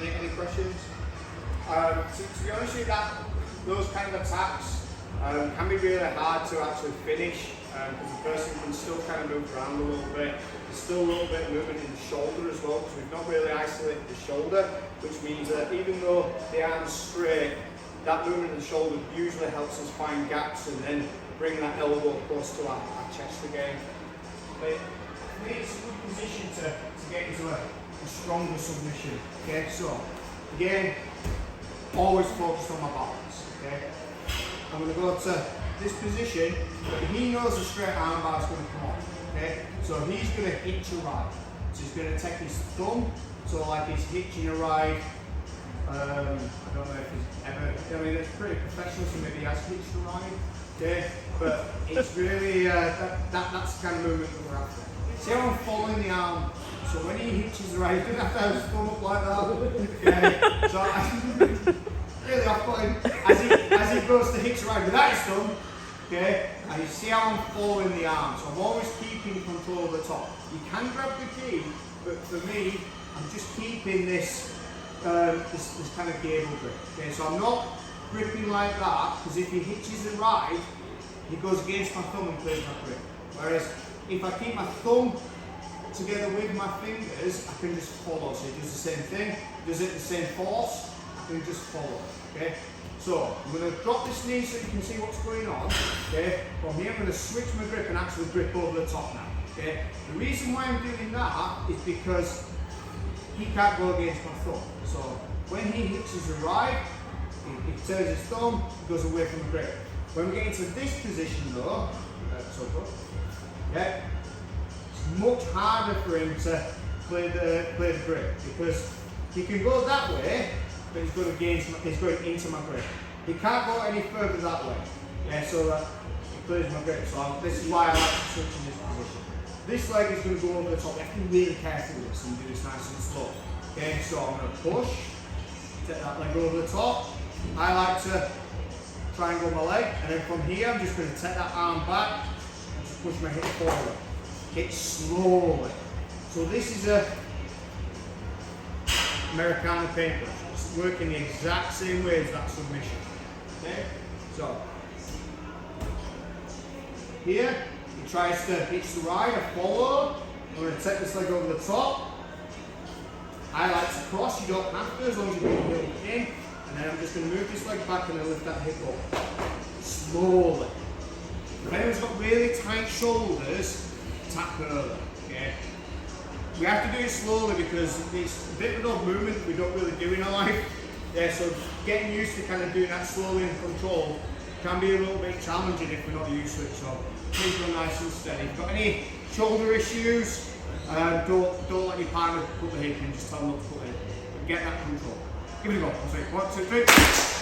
Any questions? To be honest with you, those kind of attacks can be really hard to actually finish because the person can still kind of move around a little bit. There's still a little bit of movement in the shoulder as well, because we've not really isolated the shoulder, which means that even though the arm's straight, that movement in the shoulder usually helps us find gaps and then bring that elbow close to our chest again. But I think it's a good position to get into a stronger submission. Okay, so again, always focus on my balance. Okay, I'm going to go to this position, but he knows the straight arm bar is going to come off. Okay, so he's going to hitch a ride. So he's going to take his thumb, so like he's hitching a ride. I don't know if he's ever, I mean, it's pretty professional, so maybe he has hitched a ride. Okay, but it's really, that's the kind of movement that we're after. See how I'm following the arm? So when he hitches the ride, he doesn't have to have his thumb up like that. Okay, so really off-putting. As he goes to hitch the ride without his thumb, okay, and you see how I'm following the arm. So I'm always keeping control of the top. You can grab the key, but for me, I'm just keeping this this kind of gable grip. Okay, so I'm not gripping like that, because if he hitches the ride, he goes against my thumb and clears my grip. Whereas if I keep my thumb together with my fingers, I can just follow. So he does the same thing, does it the same force, I can just follow. Okay, so I'm going to drop this knee so you can see what's going on. Okay, from here I'm going to switch my grip and actually grip over the top now. Okay, the reason why I'm doing that is because he can't go against my thumb. So when he hitches the ride, he turns his thumb, he goes away from the grip. When we get into this position though, okay, it's much harder for him to play the grip, because he can go that way, but he's going into my grip. He can't go any further that way. Yeah, so that he plays my grip. So this is why I like to switch in this position. This leg is going to go over the top. You have to be really careful with this and do this nice and slow. Okay, so I'm going to push, take that leg over the top. I like to triangle my leg, and then from here I'm just going to take that arm back and just push my hip forward. Hit slowly. So this is a Americana paintbrush. It's working the exact same way as that submission. Okay, so here he tries to hitch the ride. I follow. I'm going to take this leg over the top. I like to cross, you don't have to, as long as you put the heel in. And then I'm just going to move this leg back and then lift that hip up. Slowly. If anyone's got really tight shoulders, tap early. Okay? We have to do it slowly because it's a bit of an odd movement that we don't really do in our life. Yeah, so getting used to kind of doing that slowly and controlled can be a little bit challenging if we're not used to it. So please go nice and steady. If you've got any shoulder issues, don't let your partner put the hip in, just tell them not to put it in. Get that control. Give it a go. 1, 2, 3.